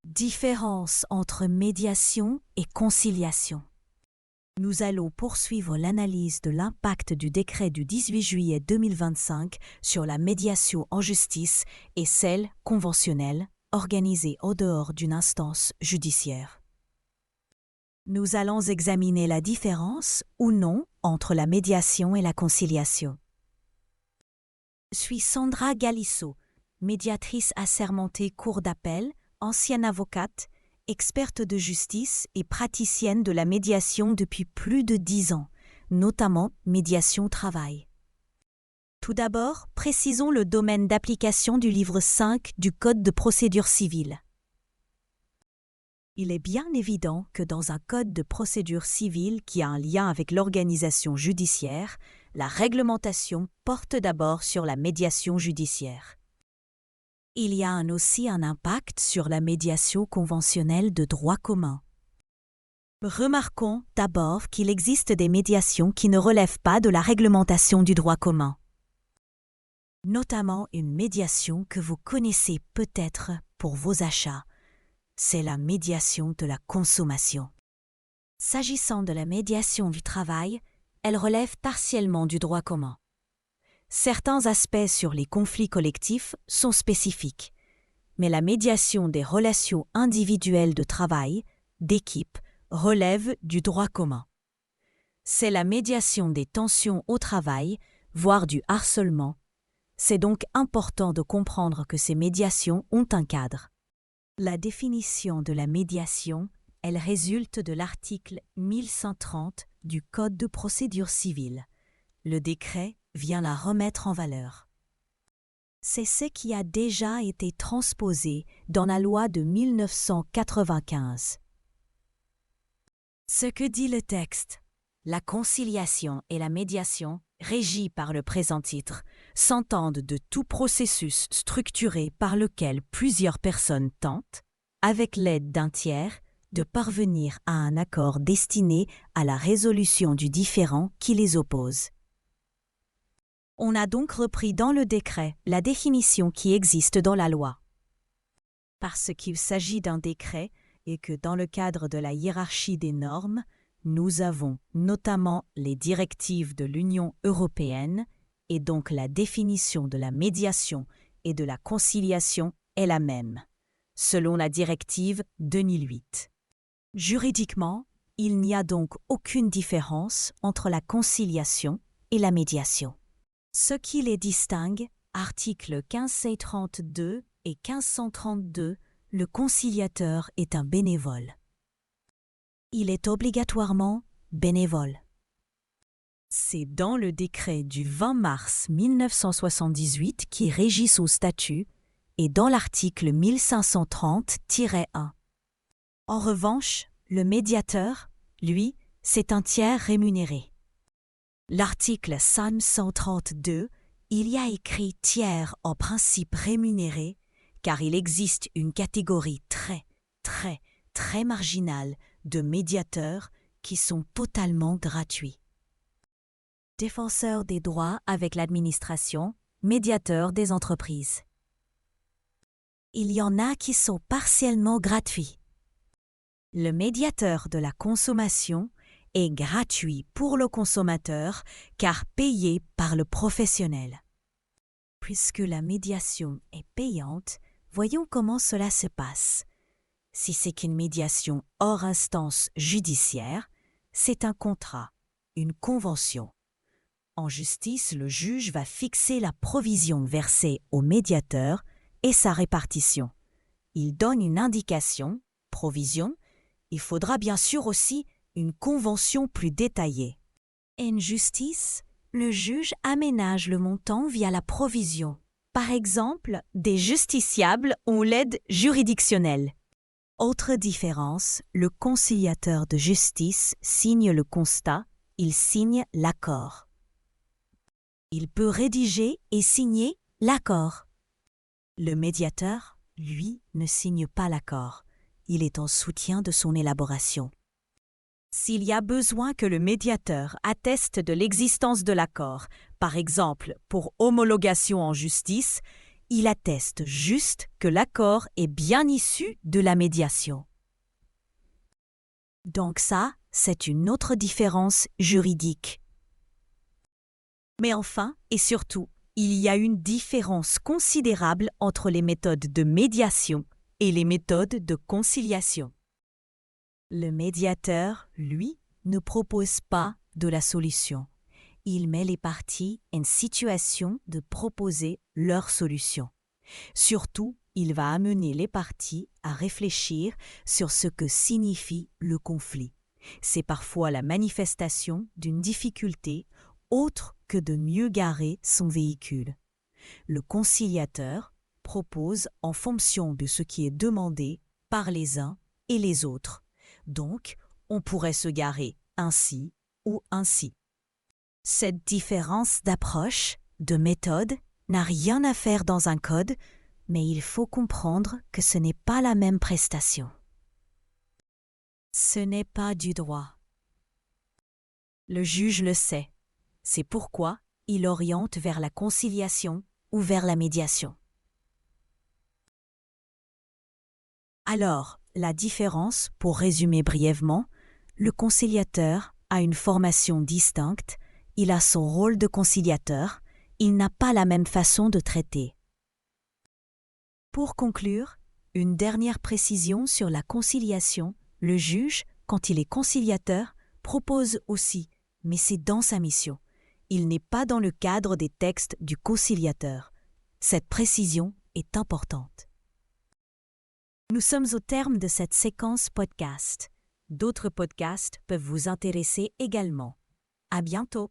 Différence entre médiation et conciliation. Nous allons poursuivre l'analyse de l'impact du décret du 18 juillet 2025 sur la médiation en justice et celle conventionnelle organisée au dehors d'une instance judiciaire. Nous allons examiner la différence ou non entre la médiation et la conciliation. Je suis Sandra Galisso, médiatrice assermentée cour d'appel, ancienne avocate, experte de justice et praticienne de la médiation depuis plus de 10 ans, notamment médiation travail. Tout d'abord, précisons le domaine d'application du livre 5 du Code de procédure civile. Il est bien évident que dans un code de procédure civile qui a un lien avec l'organisation judiciaire, la réglementation porte d'abord sur la médiation judiciaire. Il y a aussi un impact sur la médiation conventionnelle de droit commun. Remarquons d'abord qu'il existe des médiations qui ne relèvent pas de la réglementation du droit commun. Notamment une médiation que vous connaissez peut-être pour vos achats. C'est la médiation de la consommation. S'agissant de la médiation du travail, elle relève partiellement du droit commun. Certains aspects sur les conflits collectifs sont spécifiques, mais la médiation des relations individuelles de travail, d'équipe, relève du droit commun. C'est la médiation des tensions au travail, voire du harcèlement. C'est donc important de comprendre que ces médiations ont un cadre. La définition de la médiation, elle résulte de l'article 1130 du Code de procédure civile. Le décret vient la remettre en valeur. C'est ce qui a déjà été transposé dans la loi de 1995. Ce que dit le texte, la conciliation et la médiation, régies par le présent titre, s'entendent de tout processus structuré par lequel plusieurs personnes tentent, avec l'aide d'un tiers, de parvenir à un accord destiné à la résolution du différend qui les oppose. On a donc repris dans le décret la définition qui existe dans la loi. Parce qu'il s'agit d'un décret et que dans le cadre de la hiérarchie des normes, nous avons notamment les directives de l'Union européenne et donc la définition de la médiation et de la conciliation est la même, selon la directive 2008. Juridiquement, il n'y a donc aucune différence entre la conciliation et la médiation. Ce qui les distingue, articles 1532 et 1532, le conciliateur est un bénévole. Il est obligatoirement bénévole. C'est dans le décret du 20 mars 1978 qui régit son statut et dans l'article 1530-1. En revanche, le médiateur, lui, c'est un tiers rémunéré. L'article 532, il y a écrit tiers en principe rémunéré, car il existe une catégorie très marginale de médiateurs qui sont totalement gratuits. Défenseur des droits avec l'administration, médiateur des entreprises. Il y en a qui sont partiellement gratuits. Le médiateur de la consommation est gratuit pour le consommateur car payé par le professionnel. Puisque la médiation est payante, voyons comment cela se passe. Si c'est qu'une médiation hors instance judiciaire, c'est un contrat, une convention. En justice, le juge va fixer la provision versée au médiateur et sa répartition. Il donne une indication, provision. Il faudra bien sûr aussi une convention plus détaillée. En justice, le juge aménage le montant via la provision. Par exemple, des justiciables ou l'aide juridictionnelle. Autre différence, le conciliateur de justice signe le constat, il signe l'accord. Il peut rédiger et signer l'accord. Le médiateur, lui, ne signe pas l'accord. Il est en soutien de son élaboration. S'il y a besoin que le médiateur atteste de l'existence de l'accord, Par exemple, pour homologation en justice, il atteste juste que l'accord est bien issu de la médiation. Donc ça, c'est une autre différence juridique. Mais enfin, et surtout, il y a une différence considérable entre les méthodes de médiation et les méthodes de conciliation. Le médiateur, lui, ne propose pas de la solution. Il met les parties en situation de proposer leur solution. Surtout, il va amener les parties à réfléchir sur ce que signifie le conflit. C'est parfois la manifestation d'une difficulté autre que de mieux garer son véhicule. Le conciliateur propose en fonction de ce qui est demandé par les uns et les autres. Donc, on pourrait se garer ainsi ou ainsi. Cette différence d'approche, de méthode, n'a rien à faire dans un code, mais il faut comprendre que ce n'est pas la même prestation. Ce n'est pas du droit. Le juge le sait. C'est pourquoi il oriente vers la conciliation ou vers la médiation. Alors, la différence, pour résumer brièvement, le conciliateur a une formation distincte, il a son rôle de conciliateur, il n'a pas la même façon de traiter. Pour conclure, une dernière précision sur la conciliation. Le juge, quand il est conciliateur, propose aussi, mais c'est dans sa mission. Il n'est pas dans le cadre des textes du conciliateur. Cette précision est importante. Nous sommes au terme de cette séquence podcast. D'autres podcasts peuvent vous intéresser également. À bientôt!